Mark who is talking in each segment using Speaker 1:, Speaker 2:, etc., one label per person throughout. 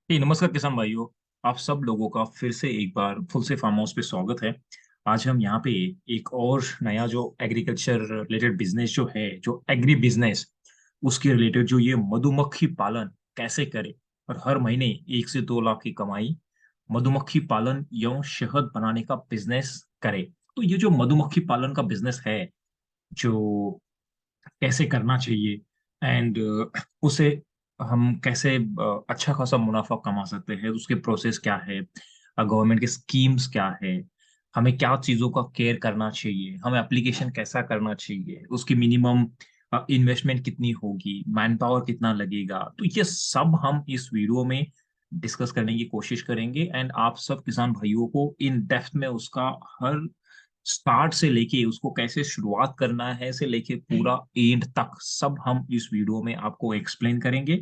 Speaker 1: नमस्कार किसान भाइयों। आप सब लोगों का फिर से एक बार फुल से फार्म हाउस पे स्वागत है। आज हम यहाँ पे एक और नया जो एग्रीकल्चर रिलेटेड बिजनेस जो है, जो एग्री बिजनेस, उसके रिलेटेड जो ये मधुमक्खी पालन कैसे करें और हर महीने 1 से 2 लाख की कमाई मधुमक्खी पालन एवं शहद बनाने का बिजनेस करे। तो ये जो मधुमक्खी पालन का बिजनेस है, जो कैसे करना चाहिए एंड उसे हम कैसे अच्छा खासा मुनाफा कमा सकते हैं, उसके प्रोसेस क्या है, गवर्नमेंट के स्कीम्स क्या है, हमें क्या चीज़ों का केयर करना चाहिए, हमें एप्लीकेशन कैसा करना चाहिए, उसकी मिनिमम इन्वेस्टमेंट कितनी होगी, मैन पावर कितना लगेगा, तो ये सब हम इस वीडियो में डिस्कस करने की कोशिश करेंगे। एंड आप सब किसान भाइयों को इन डेप्थ में उसका हर स्टार्ट से लेके उसको कैसे शुरुआत करना है से लेके पूरा एंड तक सब हम इस वीडियो में आपको एक्सप्लेन करेंगे।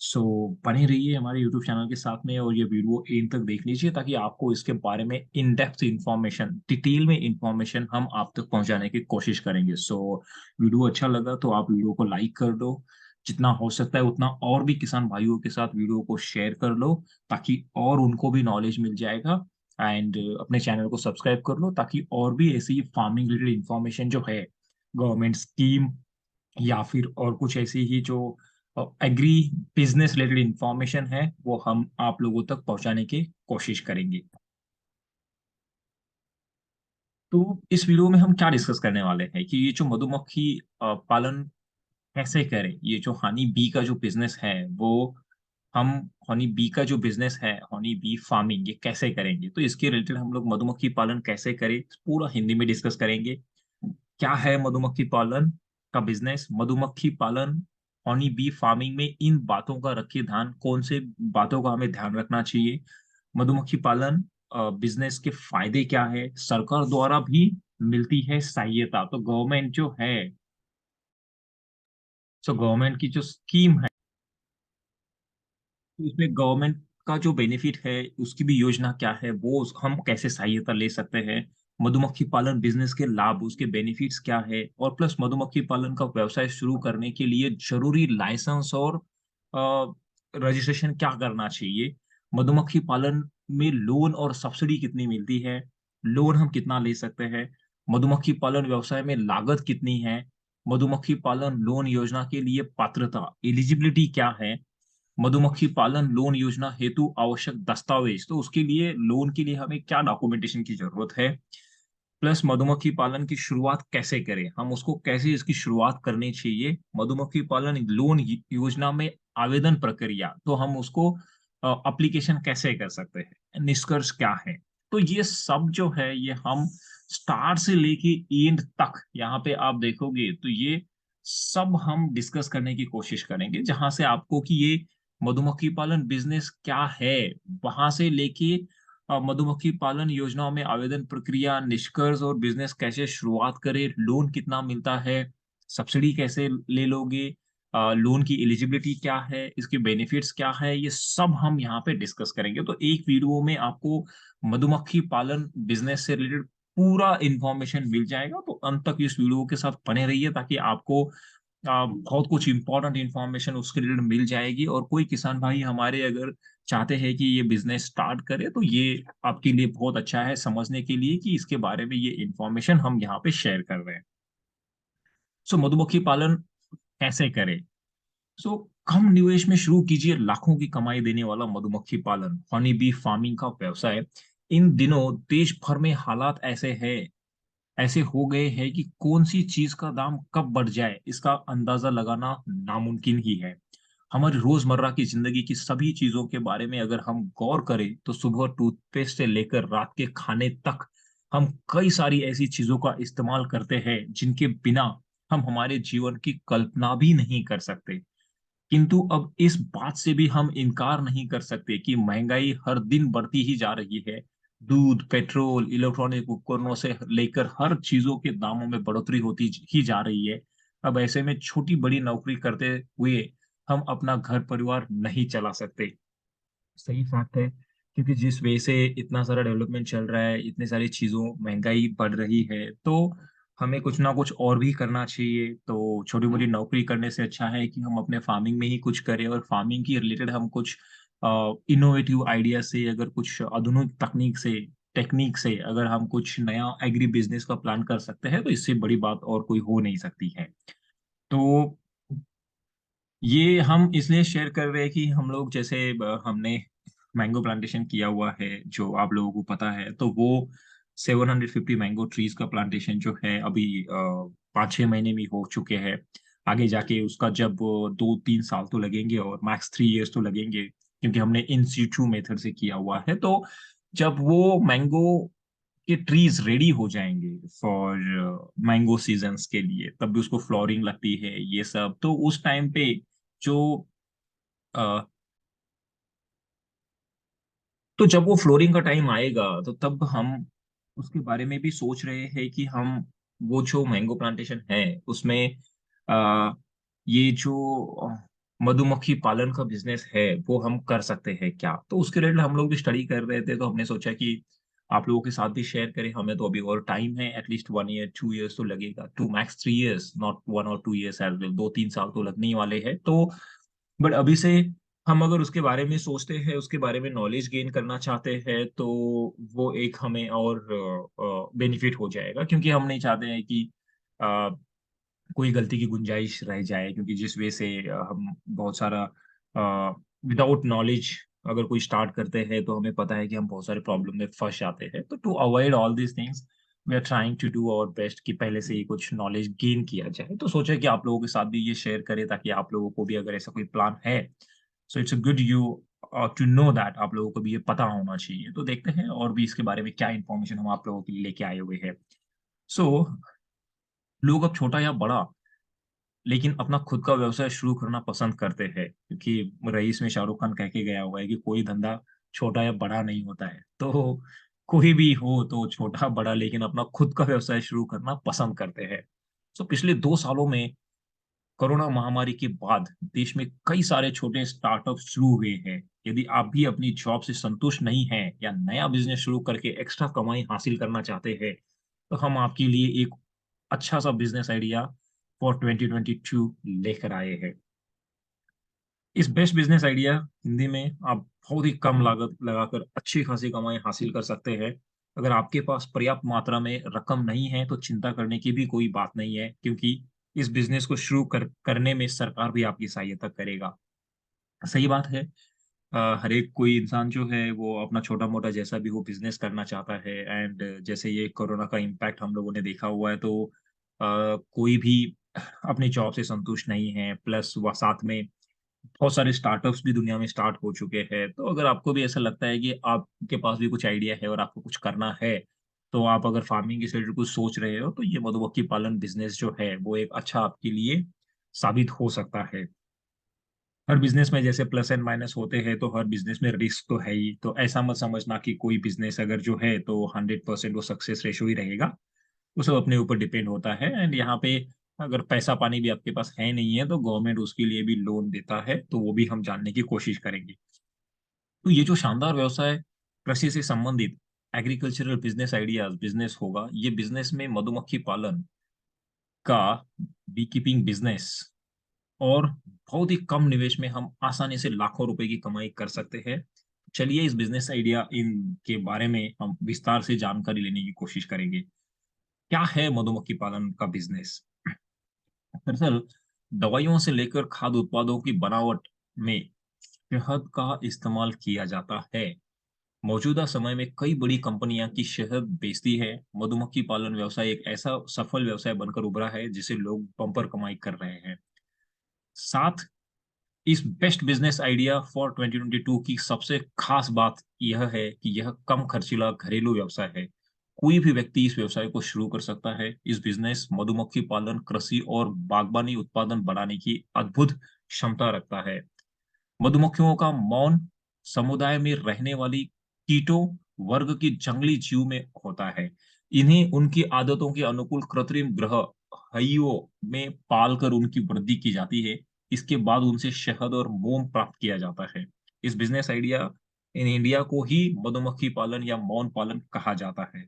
Speaker 1: सो बने रहिए हमारे यूट्यूब चैनल के साथ में और ये वीडियो एंड तक देख लीजिए ताकि आपको इसके बारे में इन डेप्थ इंफॉर्मेशन, डिटेल में इंफॉर्मेशन हम आप तक पहुंचाने की कोशिश करेंगे। सो वीडियो अच्छा लगा तो आप वीडियो को लाइक कर दो, जितना हो सकता है उतना और भी किसान भाइयों के साथ वीडियो को शेयर कर लो ताकि और उनको भी नॉलेज मिल जाएगा। एंड अपने चैनल को सब्सक्राइब कर लो ताकि और भी ऐसी फार्मिंग रिलेटेड इंफॉर्मेशन जो है, गवर्नमेंट स्कीम या फिर और कुछ ऐसी ही जो एग्री बिजनेस रिलेटेड इंफॉर्मेशन है, वो हम आप लोगों तक पहुंचाने की कोशिश करेंगे। तो इस वीडियो में हम क्या डिस्कस करने वाले हैं कि ये जो मधुमक्खी पालन कैसे करें, ये जो हनी बी का जो बिजनेस है वो हम हनी बी का जो बिजनेस है, हनी बी फार्मिंग, ये कैसे करेंगे। तो इसके रिलेटेड हम लोग मधुमक्खी पालन कैसे करें पूरा हिंदी में डिस्कस करेंगे। क्या है मधुमक्खी पालन का बिजनेस, मधुमक्खी पालन हनी बी फार्मिंग में इन बातों का रखिए ध्यान, कौन से बातों का हमें ध्यान रखना चाहिए, मधुमक्खी पालन बिजनेस के फायदे क्या है, सरकार द्वारा भी मिलती है सहायता, तो गवर्नमेंट जो है, सो गवर्नमेंट की जो स्कीम है उसमें गवर्नमेंट का जो बेनिफिट है, उसकी भी योजना क्या है, वो हम कैसे सहायता ले सकते हैं, मधुमक्खी पालन बिजनेस के लाभ, उसके बेनिफिट्स क्या है, और प्लस मधुमक्खी पालन का व्यवसाय शुरू करने के लिए जरूरी लाइसेंस और रजिस्ट्रेशन क्या करना चाहिए, मधुमक्खी पालन में लोन और सब्सिडी कितनी मिलती है, लोन हम कितना ले सकते हैं, मधुमक्खी पालन व्यवसाय में लागत कितनी है, मधुमक्खी पालन लोन योजना के लिए पात्रता एलिजिबिलिटी क्या है, मधुमक्खी पालन लोन योजना हेतु आवश्यक दस्तावेज, तो उसके लिए लोन के लिए हमें क्या डॉक्यूमेंटेशन की जरूरत है, प्लस मधुमक्खी पालन की शुरुआत कैसे करें, हम उसको कैसे इसकी शुरुआत करनी चाहिए, मधुमक्खी पालन लोन योजना में आवेदन प्रक्रिया, तो हम उसको एप्लीकेशन कैसे कर सकते हैं, निष्कर्ष क्या है। तो ये सब जो है ये हम स्टार्ट से लेके एंड तक यहाँ पे आप देखोगे तो ये सब हम डिस्कस करने की कोशिश करेंगे, जहां से आपको कि ये मधुमक्खी पालन बिजनेस क्या है, वहां से लेके मधुमक्खी पालन योजनाओं में आवेदन प्रक्रिया, निष्कर्ष और बिजनेस कैसे शुरुआत करें, लोन कितना मिलता है, सब्सिडी कैसे ले लोगे, लोन की एलिजिबिलिटी क्या है, इसके बेनिफिट्स क्या है, ये सब हम यहाँ पे डिस्कस करेंगे। तो एक वीडियो में आपको मधुमक्खी पालन बिजनेस से रिलेटेड पूरा इंफॉर्मेशन मिल जाएगा। तो अंत तक इस वीडियो के साथ बने रहिए ताकि आपको बहुत कुछ इंपॉर्टेंट इंफॉर्मेशन उसके रिलेटेड मिल जाएगी। और कोई किसान भाई हमारे अगर चाहते हैं कि ये बिजनेस स्टार्ट करे तो ये आपके लिए बहुत अच्छा है समझने के लिए कि इसके बारे में ये इंफॉर्मेशन हम यहाँ पे शेयर कर रहे हैं। सो मधुमक्खी पालन कैसे करें। सो कम निवेश में शुरू कीजिए लाखों की कमाई देने वाला मधुमक्खी पालन हनी बी फार्मिंग का व्यवसाय। इन दिनों देश भर में हालात ऐसे हो गए हैं कि कौन सी चीज का दाम कब बढ़ जाए इसका अंदाजा लगाना नामुमकिन ही है। हमारी रोजमर्रा की जिंदगी की सभी चीजों के बारे में अगर हम गौर करें तो सुबह टूथपेस्ट से लेकर रात के खाने तक हम कई सारी ऐसी चीजों का इस्तेमाल करते हैं जिनके बिना हम हमारे जीवन की कल्पना भी नहीं कर सकते। किंतु अब इस बात से भी हम इनकार नहीं कर सकते कि महंगाई हर दिन बढ़ती ही जा रही है। दूध, पेट्रोल, इलेक्ट्रॉनिक उपकरणों से लेकर हर चीजों के दामों में बढ़ोतरी होती ही जा रही है। अब ऐसे में छोटी बड़ी नौकरी करते हुए हम अपना घर परिवार नहीं चला सकते। सही फैक्ट है, क्योंकि जिस वे से इतना सारा डेवलपमेंट चल रहा है, इतनी सारी चीजों महंगाई बढ़ रही है, तो हमें कुछ ना कुछ और भी करना चाहिए। तो छोटी मोटी नौकरी करने से अच्छा है कि हम अपने फार्मिंग में ही कुछ करें और फार्मिंग की रिलेटेड हम कुछ इनोवेटिव आइडिया से, अगर कुछ आधुनिक टेक्निक से अगर हम कुछ नया एग्री बिजनेस का प्लान कर सकते हैं, तो इससे बड़ी बात और कोई हो नहीं सकती है। तो ये हम इसलिए शेयर कर रहे हैं कि हम लोग जैसे हमने मैंगो प्लांटेशन किया हुआ है, जो आप लोगों को पता है, तो वो 750 मैंगो ट्रीज का प्लांटेशन जो है अभी 5-6 महीने में हो चुके हैं। आगे जाके उसका जब 2-3 साल तो लगेंगे और मैक्स 3 इयर्स तो लगेंगे, क्योंकि हमने इन सीटू मेथड से किया हुआ है। तो जब वो मैंगो के ट्रीज रेडी हो जाएंगे फॉर मैंगो सीजन्स के लिए, तब भी उसको फ्लोरिंग लगती है ये सब, तो उस टाइम पे जो अ, तो जब वो फ्लोरिंग का टाइम आएगा, तो तब हम उसके बारे में भी सोच रहे हैं कि हम वो जो मैंगो प्लांटेशन है उसमें आ, ये जो मधुमक्खी पालन का बिजनेस है वो हम कर सकते हैं क्या। तो उसके रिलेटेड हम लोग भी स्टडी कर रहे थे, तो हमने सोचा कि आप लोगों के साथ भी शेयर करें। हमें तो अभी और टाइम है, एटलीस्ट 1 ईयर 2 इयर्स तो लगेगा, टू मैक्स 3 इयर्स, नॉट 1 और 2 इयर्स एज वेल, 2-3 साल तो लगने ही वाले हैं। तो बट अभी से हम अगर उसके बारे में सोचते हैं, उसके बारे में नॉलेज गेन करना चाहते हैं, तो वो एक हमें और बेनिफिट हो जाएगा, क्योंकि हम नहीं चाहते हैं कि अ, कोई गलती की गुंजाइश रह जाए, क्योंकि जिस वे से हम बहुत सारा विदाउट नॉलेज अगर कोई स्टार्ट करते हैं, तो हमें पता है कि हम बहुत सारे प्रॉब्लम में फंस जाते हैं। तो to avoid all these things, we are trying to do our best कि पहले से ही कुछ नॉलेज गेन किया जाए। तो सोचा कि आप लोगों के साथ भी ये शेयर करें, ताकि आप लोगों को भी अगर ऐसा कोई प्लान है, so it's a good you to know that, आप लोगों को भी ये पता होना चाहिए। तो देखते हैं और भी इसके बारे में क्या इन्फॉर्मेशन हम आप लोगों के लिए लेके आए हुए हैं। सो लोग अब छोटा या बड़ा, लेकिन अपना खुद का व्यवसाय शुरू करना पसंद करते हैं, क्योंकि रईस में शाहरुख खान कह के गया हुआ है कि कोई धंधा छोटा या बड़ा नहीं होता है। तो कोई भी हो, तो छोटा बड़ा, लेकिन अपना खुद का व्यवसाय शुरू करना पसंद करते हैं। तो पिछले 2 सालों में कोरोना महामारी के बाद देश में कई सारे छोटे स्टार्टअप शुरू हुए हैं। यदि आप भी अपनी जॉब से संतुष्ट नहीं हैं या नया बिजनेस शुरू करके एक्स्ट्रा कमाई हासिल करना चाहते हैं, तो हम आपके लिए एक अच्छा सा बिजनेस आइडिया फॉर 2022 लेकर आए हैं। इस बेस्ट बिजनेस आइडिया हिंदी में आप बहुत ही कम लागत लगाकर अच्छी खासी कमाई हासिल कर सकते हैं। अगर आपके पास पर्याप्त मात्रा में रकम नहीं है, तो चिंता करने की भी कोई बात नहीं है, क्योंकि इस बिजनेस को शुरू करने में सरकार भी आपकी सहायता करेगा। सही बात है। हर एक कोई इंसान जो है वो अपना छोटा मोटा जैसा भी वो बिजनेस करना चाहता है। एंड जैसे ये कोरोना का इम्पैक्ट हम लोगों ने देखा हुआ है, तो कोई भी अपनी जॉब से संतुष्ट नहीं है, प्लस वह साथ में बहुत सारे स्टार्टअप्स भी दुनिया में स्टार्ट हो चुके हैं। तो अगर आपको भी ऐसा लगता है कि आपके पास भी कुछ आइडिया है और आपको कुछ करना है, तो आप अगर फार्मिंग के से रिलेटेड कुछ सोच रहे हो, तो ये मधुमक्खी पालन बिजनेस जो है वो एक अच्छा आपके लिए साबित हो सकता है। हर बिजनेस में जैसे प्लस एंड माइनस होते हैं, तो हर बिजनेस में रिस्क तो है ही। तो ऐसा मत समझना कि कोई बिजनेस अगर जो है तो 100% वो सक्सेस रेशो ही रहेगा। वो सब अपने ऊपर डिपेंड होता है। एंड यहाँ पे अगर पैसा पानी भी आपके पास है नहीं है, तो गवर्नमेंट उसके लिए भी लोन देता है, तो वो भी हम जानने की कोशिश करेंगे। तो ये जो शानदार व्यवसाय कृषि से संबंधित एग्रीकल्चरल बिजनेस आइडियाज बिजनेस होगा, ये बिजनेस में मधुमक्खी पालन का बी कीपिंग बिजनेस, और बहुत ही कम निवेश में हम आसानी से लाखों रुपए की कमाई कर सकते हैं। चलिए इस बिजनेस आइडिया इन के बारे में हम विस्तार से जानकारी लेने की कोशिश करेंगे। क्या है मधुमक्खी पालन का बिजनेस? दरअसल दवाइयों से लेकर खाद्य उत्पादों की बनावट में शहद का इस्तेमाल किया जाता है। मौजूदा समय में कई बड़ी कंपनियां की शहद बेचती है। मधुमक्खी पालन व्यवसाय एक ऐसा सफल व्यवसाय बनकर उभरा है जिसे लोग बम्पर कमाई कर रहे हैं। साथ इस बेस्ट बिजनेस आइडिया फॉर 2022 की सबसे खास बात यह है कि यह कम खर्चीला घरेलू व्यवसाय है। कोई भी व्यक्ति इस व्यवसाय को शुरू कर सकता है। इस बिजनेस मधुमक्खी पालन कृषि और बागबानी उत्पादन बढ़ाने की अद्भुत क्षमता रखता है। मधुमक्खियों का मौन समुदाय में रहने वाली कीटों वर्ग की जंगली जीव में होता है। इन्हें उनकी आदतों के अनुकूल कृत्रिम ग्रह हइयों में पालकर उनकी वृद्धि की जाती है। इसके बाद उनसे शहद और मोम प्राप्त किया जाता है। इस बिजनेस आइडिया इन इंडिया को ही मधुमक्खी पालन या मौन पालन कहा जाता है।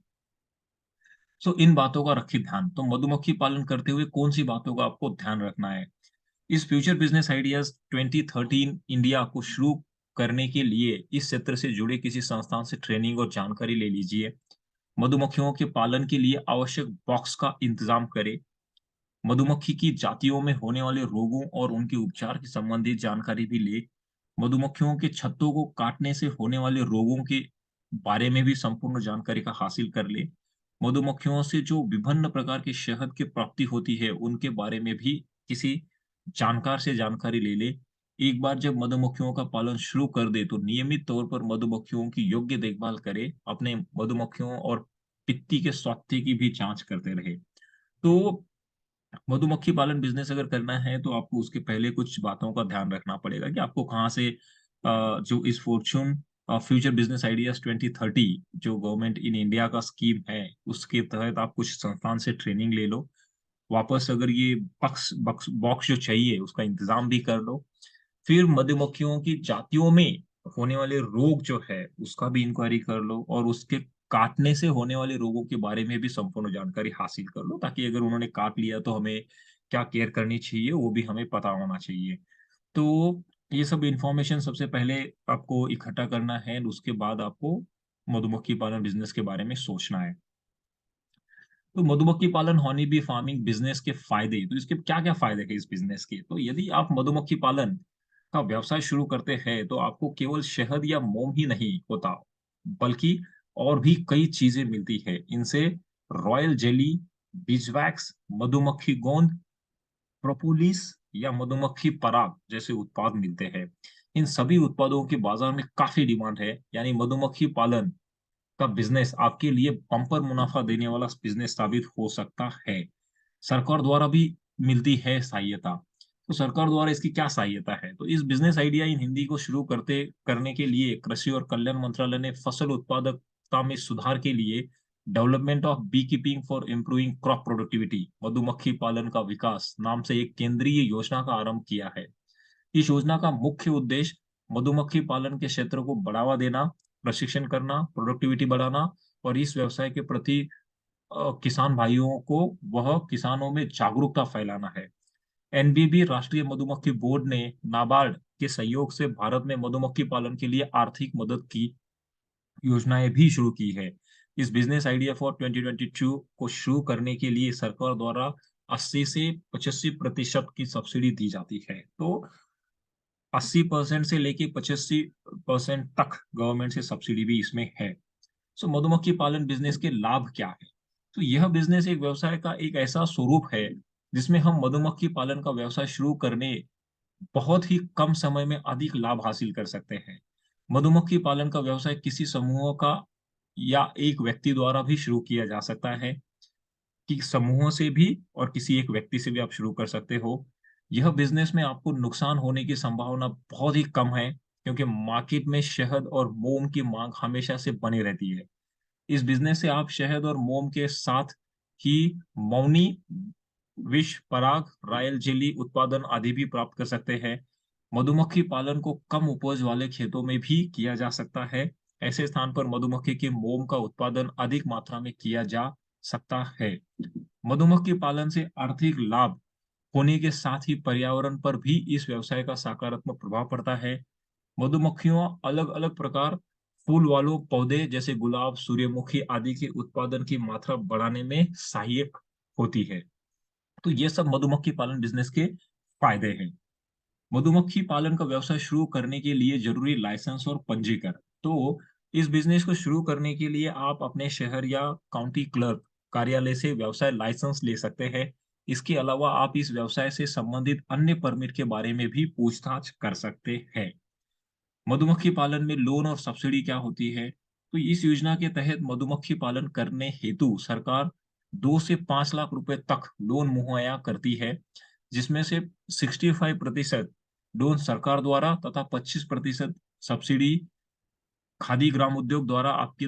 Speaker 1: सो इन बातों का रखिए ध्यान। तो मधुमक्खी पालन करते हुए कौन सी बातों का आपको ध्यान रखना है? इस फ्यूचर बिजनेस आइडियाज 2013 इंडिया को शुरू करने के लिए इस क्षेत्र से जुड़े किसी संस्थान से ट्रेनिंग और जानकारी ले लीजिए। मधुमक्खियों के पालन के लिए आवश्यक बॉक्स का इंतजाम करें। मधुमक्खी की जातियों में होने वाले रोगों और उनके उपचार की संबंधित जानकारी भी ले। मधुमक्खियों के छत्तों को काटने से होने वाले रोगों के बारे में भी संपूर्ण जानकारी का हासिल कर ले। मधुमक्खियों से जो विभिन्न प्रकार के शहद की प्राप्ति होती है, उनके बारे में भी किसी जानकार से जानकारी ले ले। एक बार जब मधुमक्खियों का पालन शुरू कर दे, तो नियमित तौर पर मधुमक्खियों की योग्य देखभाल करे। अपने मधुमक्खियों और पित्ती के स्वास्थ्य की भी जांच करते रहे। तो मधुमक्खी पालन बिज़नेस अगर करना है, तो आपको उसके पहले कुछ बातों का ध्यान रखना पड़ेगा कि आपको कहाँ से जो इस फॉर्च्यून फ्यूचर बिज़नेस आइडियाज़ 2030 जो गवर्नमेंट इन इंडिया का स्कीम है, उसके तहत आप कुछ संस्थान से ट्रेनिंग ले लो। वापस अगर ये बॉक्स जो चाहिए, उसका इंतज़ाम भी कर लो। फिर मधुमक्खियों की जातियों में होने वाले रोग जो है, उसका भी इंक्वायरी कर लो और उसके काटने से होने वाले रोगों के बारे में भी संपूर्ण जानकारी हासिल कर लो, ताकि अगर उन्होंने काट लिया तो हमें क्या केयर करनी चाहिए, वो भी हमें पता होना चाहिए। तो ये सब इन्फॉर्मेशन सबसे पहले आपको इकट्ठा करना है, उसके बाद आपको मधुमक्खी पालन बिज़नेस के बारे में सोचना है। तो मधुमक्खी पालन, हनी बी फार्मिंग बिज़नेस के फ़ायदे, तो इसके क्या-क्या फ़ायदे हैं इस बिज़नेस के? तो यदि आप मधुमक्खी पालन का व्यवसाय शुरू करते हैं, तो आपको केवल शहद या मोम ही नहीं होता, बल्कि और भी कई चीज़ें मिलती हैं। इनसे रॉयल जेली, बीजवैक्स, मधुमक्खी गोंद, प्रोपोलिस या मधुमक्खी पराग जैसे उत्पाद मिलते हैं। इन सभी उत्पादों की बाज़ार में काफ़ी डिमांड है, यानी मधुमक्खी पालन का बिज़नेस आपके लिए बम्पर मुनाफ़ा देने वाला बिज़नेस साबित हो सकता है। सरकार द्वारा भी मिलती है सहायता। तो सरकार द्वारा इसकी क्या सहायता है? तो इस बिज़नेस आइडिया इन हिंदी को शुरू करने के लिए कृषि और कल्याण मंत्रालय ने फसल उत्पादकता में सुधार के लिए development of bee keeping for improving crop productivity, मधुमक्खी पालन का विकास नाम से एक केंद्रीय योजना का आरंभ किया है। इस योजना का मुख्य उद्देश्य मधुमक्खी पालन के क्षेत्र को बढ़ावा देना, प्रशिक्षण करना, प्रोडक्टिविटी बढ़ाना और इस व्यवसाय के प्रति किसान भाइयों को वह किसानों में जागरूकता फैलाना है। एनबीबी राष्ट्रीय मधुमक्खी बोर्ड ने नाबार्ड के सहयोग से भारत में मधुमक्खी पालन के लिए आर्थिक मदद की योजनाएं भी शुरू की है। इस बिजनेस आइडिया फॉर 2022 को शुरू करने के लिए सरकार द्वारा 80 से 85% की सब्सिडी दी जाती है। तो 80% से लेके 85% तक गवर्नमेंट से सब्सिडी भी इसमें है। सो मधुमक्खी पालन बिजनेस के लाभ क्या है? तो यह बिजनेस एक व्यवसाय का एक ऐसा स्वरूप है, जिसमें हम मधुमक्खी पालन का व्यवसाय शुरू करने बहुत ही कम समय में अधिक लाभ हासिल कर सकते हैं। मधुमक्खी पालन का व्यवसाय किसी समूह का या एक व्यक्ति द्वारा भी शुरू किया जा सकता है, कि समूहों से भी और किसी एक व्यक्ति से भी आप शुरू कर सकते हो। यह बिज़नेस में आपको नुकसान होने की संभावना बहुत ही कम है, क्योंकि मार्केट में शहद और मोम की माँग हमेशा से बनी रहती है। इस बिज़नेस से आप शहद और मोम के साथ ही मौनी, विष पराग, रॉयल जेली उत्पादन आदि भी प्राप्त कर सकते हैं। मधुमक्खी पालन को कम उपज वाले खेतों में भी किया जा सकता है। ऐसे स्थान पर मधुमक्खी के मोम का उत्पादन अधिक मात्रा में किया जा सकता है। मधुमक्खी पालन से आर्थिक लाभ होने के साथ ही पर्यावरण पर भी इस व्यवसाय का सकारात्मक प्रभाव पड़ता है। मधुमक्खियों अलग-अलग प्रकार फूल वालों पौधे जैसे गुलाब, सूर्यमुखी आदि के उत्पादन की मात्रा बढ़ाने में सहायक होती है। तो ये सब मधुमक्खी पालन बिज़नेस के फायदे हैं। मधुमक्खी पालन का व्यवसाय शुरू करने के लिए ज़रूरी लाइसेंस और पंजीकरण। तो इस बिज़नेस को शुरू करने के लिए आप अपने शहर या काउंटी क्लर्क कार्यालय से व्यवसाय लाइसेंस ले सकते हैं। इसके अलावा आप इस व्यवसाय से संबंधित अन्य परमिट के बारे में भी पूछताछ कर सकते हैं। मधुमक्खी पालन में लोन और सब्सिडी क्या होती है? तो इस योजना के तहत मधुमक्खी पालन करने हेतु सरकार 2 से 5 लाख रुपए तक लोन मुहैया करती है, जिसमें से 65% लोन सरकार द्वारा तथा 25% सब्सिडी खादी ग्राम उद्योग द्वारा आपके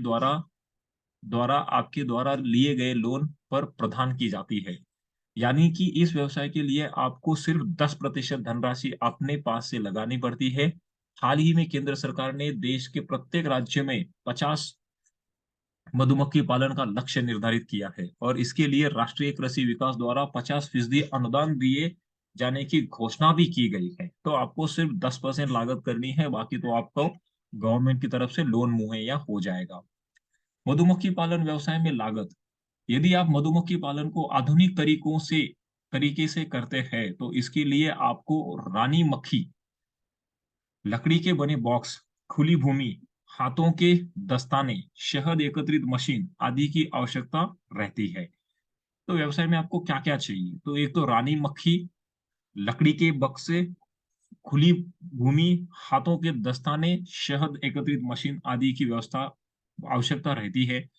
Speaker 1: द्वारा लिए गए लोन पर प्रदान की जाती है। यानी कि इस व्यवसाय के लिए आपको सिर्फ 10% धनराशि अपने पास से लगानी पड़ती है। हाल ही में केंद्र सरकार ने देश के प्रत्येक राज्य में 50 मधुमक्खी पालन का लक्ष्य निर्धारित किया है और इसके लिए राष्ट्रीय कृषि विकास द्वारा 50% अनुदान दिए जाने की घोषणा भी की गई है। तो आपको सिर्फ 10% लागत करनी है, बाकी तो आपको गवर्नमेंट की तरफ से लोन मुहैया हो जाएगा। मधुमक्खी पालन व्यवसाय में लागत, यदि आप मधुमक्खी पालन को आधुनिक तरीके से करते हैं, तो इसके लिए आपको रानी मक्खी, लकड़ी के बने बॉक्स, खुली भूमि, हाथों के दस्ताने, शहद एकत्रित मशीन आदि की आवश्यकता रहती है। तो व्यवसाय में आपको क्या-क्या चाहिए? तो एक तो रानी मक्खी, लकड़ी के बक्से, खुली भूमि, हाथों के दस्ताने, शहद एकत्रित मशीन आदि की आवश्यकता रहती है।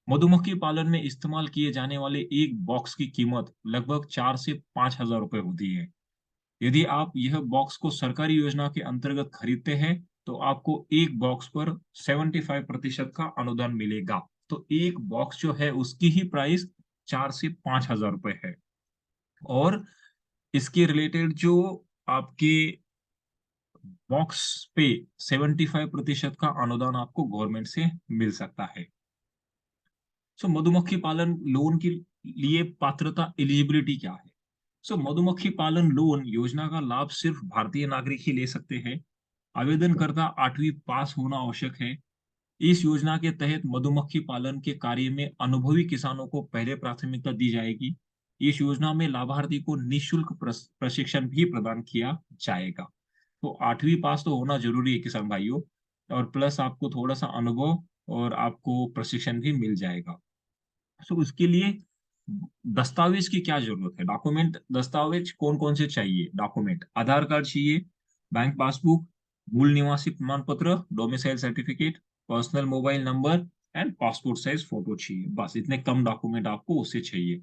Speaker 1: मधुमक्खी पालन में इस्तेमाल किए जाने वाले एक बॉक्स की कीमत लगभग 4 से 5,000 रुपए होती है। यदि आप यह बॉक्स को सरकारी योजना के अंतर्गत खरीदते हैं, तो आपको एक बॉक्स पर 75% का अनुदान मिलेगा। तो एक बॉक्स जो है उसकी ही प्राइस 4 से 5,000 रुपए है। और इसके रिलेटेड जो आपके बॉक्स पे 75% का अनुदान आपको गवर्नमेंट से मिल सकता है। सो मधुमक्खी पालन लोन के लिए पात्रता एलिजिबिलिटी क्या है? सो मधुमक्खी पालन लोन योजना का लाभ सिर्फ भारतीय नागरिक ही ले सकते हैं। आवेदनकर्ता 8वीं पास होना आवश्यक है। इस योजना के तहत मधुमक्खी पालन के कार्य में अनुभवी किसानों को पहले प्राथमिकता दी जाएगी। इस योजना में लाभार्थी को निःशुल्क प्रशिक्षण भी प्रदान किया जाएगा। तो 8वीं पास तो होना ज़रूरी है किसान भाइयों, और प्लस आपको थोड़ा-सा अनुभव और आपको प्रशिक्षण भी मिल जाएगा। सो उसके लिए दस्तावेज़ की क्या ज़रूरत है? दस्तावेज़ कौन-कौन से चाहिए डॉक्यूमेंट? आधार कार्ड चाहिए, बैंक पासबुक, मूल निवासी प्रमाण पत्र, domicile certificate, personal mobile number and passport size photo चाहिए। बस इतने कम डॉक्यूमेंट आपको उससे चाहिए।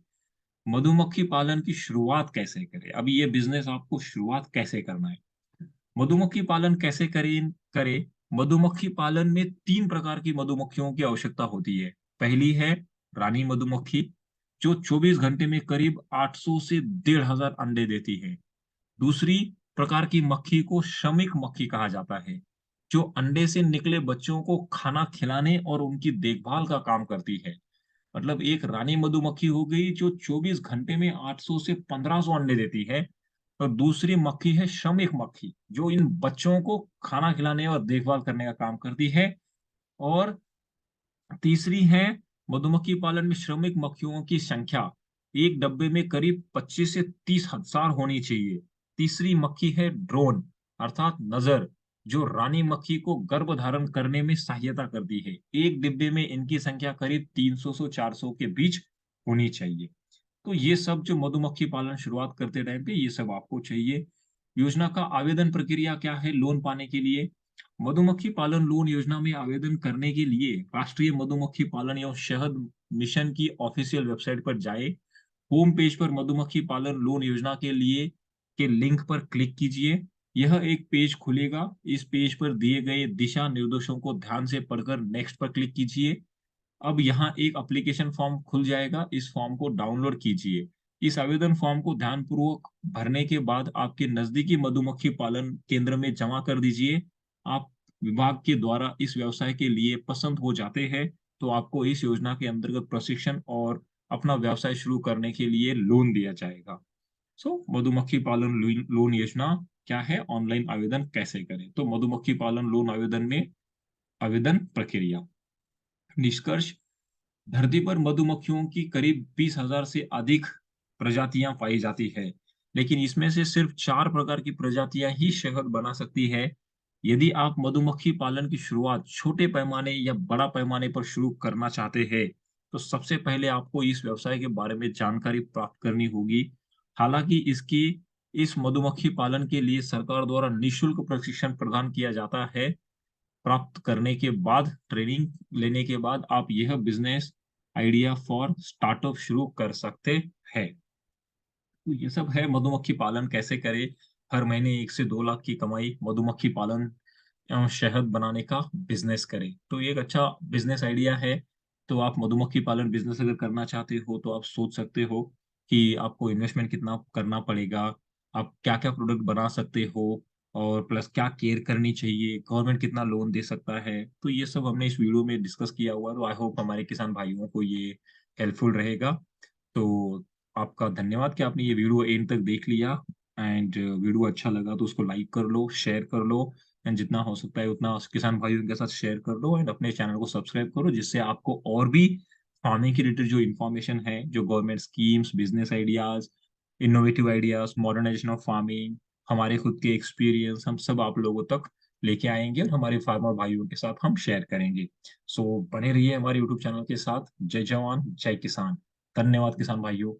Speaker 1: मधुमक्खी पालन की शुरुआत कैसे करें? अभी ये बिज़नेस आपको शुरुआत कैसे करना है? मधुमक्खी पालन कैसे करें? मधुमक्खी पालन में 3 प्रकार की मधुमक्खियों की आवश्यकता होती है। पहली है रानी मधुमक्खी, जो 24 घंटे में करीब 800 से 1,500 अंडे देती है। दूसरी प्रकार की मक्खी को श्रमिक मक्खी कहा जाता है, जो अंडे से निकले बच्चों को खाना खिलाने और उनकी देखभाल का काम करती है। मतलब एक रानी मधुमक्खी हो गई जो 24 घंटे में 800 से 1500 अंडे देती है, और दूसरी मक्खी है श्रमिक मक्खी, जो इन बच्चों को खाना खिलाने और देखभाल करने का काम करती है। और तीसरी है, मधुमक्खी पालन में श्रमिक मक्खियों की संख्या एक डब्बे में करीब 25 से 30,000 होनी चाहिए। तीसरी मक्खी है ड्रोन, अर्थात नज़र, जो रानी मक्खी को गर्भधारण करने में सहायता करती है। एक डिब्बे में इनकी संख्या करीब 300 से 400 के बीच होनी चाहिए। तो ये सब जो मधुमक्खी पालन शुरुआत करते टाइम पे ये सब आपको चाहिए। योजना का आवेदन प्रक्रिया क्या है लोन पाने के लिए? मधुमक्खी पालन लोन योजना में आवेदन करने के लिए राष्ट्रीय मधुमक्खी पालन एवं शहद मिशन की ऑफिशियल वेबसाइट पर जाएँ। होम पेज पर मधुमक्खी पालन लोन योजना के लिंक पर क्लिक कीजिए। यह एक पेज खुलेगा। इस पेज पर दिए गए दिशा निर्देशों को ध्यान से पढ़कर नेक्स्ट पर क्लिक कीजिए। अब यहाँ एक एप्लीकेशन फॉर्म खुल जाएगा, इस फॉर्म को डाउनलोड कीजिए। इस आवेदन फॉर्म को ध्यानपूर्वक भरने के बाद आपके नज़दीकी मधुमक्खी पालन केंद्र में जमा कर दीजिए। आप विभाग के द्वारा इस व्यवसाय के लिए पसंद हो जाते हैं, तो आपको इस योजना के अंतर्गत प्रशिक्षण और अपना व्यवसाय शुरू करने के लिए लोन दिया जाएगा। मधुमक्खी पालन लोन योजना क्या है? ऑनलाइन आवेदन कैसे करें? तो मधुमक्खी पालन लोन आवेदन में आवेदन प्रक्रिया। निष्कर्ष, धरती पर मधुमक्खियों की करीब 20,000 से अधिक प्रजातियां पाई जाती है, लेकिन इसमें से सिर्फ 4 प्रकार की प्रजातियां ही शहद बना सकती है। यदि आप मधुमक्खी पालन की शुरुआत छोटे पैमाने या बड़ा पैमाने पर शुरू करना चाहते हैं, तो सबसे पहले आपको इस व्यवसाय के बारे में जानकारी प्राप्त करनी होगी। हालांकि इसकी इस मधुमक्खी पालन के लिए सरकार द्वारा निःशुल्क प्रशिक्षण प्रदान किया जाता है। प्राप्त करने के बाद, ट्रेनिंग लेने के बाद आप यह बिज़नेस आइडिया फॉर स्टार्टअप शुरू कर सकते हैं। तो ये सब है मधुमक्खी पालन कैसे करें, हर महीने 1 से 2 लाख की कमाई, मधुमक्खी पालन शहद बनाने का बिज़नेस करें। तो ये एक अच्छा बिज़नेस आइडिया है। तो आप मधुमक्खी पालन बिज़नेस अगर करना चाहते हो, तो आप सोच सकते हो कि आपको इन्वेस्टमेंट कितना करना पड़ेगा, आप क्या-क्या प्रोडक्ट बना सकते हो, और प्लस क्या केयर करनी चाहिए, गवर्नमेंट कितना लोन दे सकता है। तो ये सब हमने इस वीडियो में डिस्कस किया हुआ है, तो आई होप हमारे किसान भाइयों को ये हेल्पफुल रहेगा। तो आपका धन्यवाद कि आपने ये वीडियो एंड तक देख लिया। एंड वीडियो अच्छा लगा तो उसको लाइक कर लो, शेयर कर लो एंड जितना हो सकता है उतना किसान भाइयों के साथ शेयर कर लो एंड अपने चैनल को सब्सक्राइब करो जिससे आपको और भी फार्मिंग के रिलेटेड जो इन्फॉर्मेशन है, जो government schemes, business ideas, innovative ideas, modernisation of farming, हमारे खुद के एक्सपीरियंस हम सब आप लोगों तक लेके आएँगे और हमारे फार्मर भाइयों के साथ हम शेयर करेंगे। सो बने रहिए हमारे यूट्यूब चैनल के साथ। जय जवान, जय किसान। धन्यवाद किसान भाइयों।